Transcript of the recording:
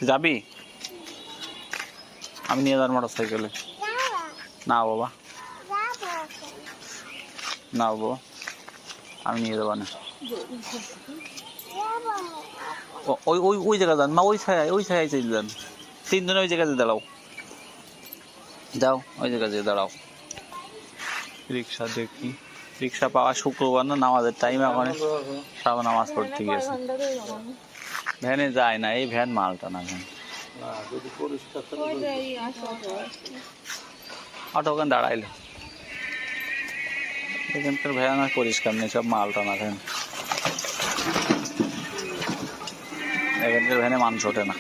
যাবি? আমি নিয়ে যার মোটর সাইকেলে। না বাবা, না বাবা, আমি নিয়ে যাবো না। ওই ওই ওই জায়গা যান, মা ওই ছায় চলে যান। তিনজনে ওই জায়গাতে দাঁড়াও, যাও ওই জায়গা যেয়ে দাঁড়াও। রিক্সা দেখি, রিক্সা পাওয়া শুক্রবার না, নামাজের টাইম এখন, সব নামাজ পড়তে গেছে। ভ্যানে যায় না, এই ভ্যান মাল টানা ভ্যান। অটো ওখানে দাঁড়াইলো, এখানকার ভ্যান আর পরিষ্কার নেই, সব মাল টানা ভ্যান। এখানকার ভ্যানে মানুষ ওঠে না।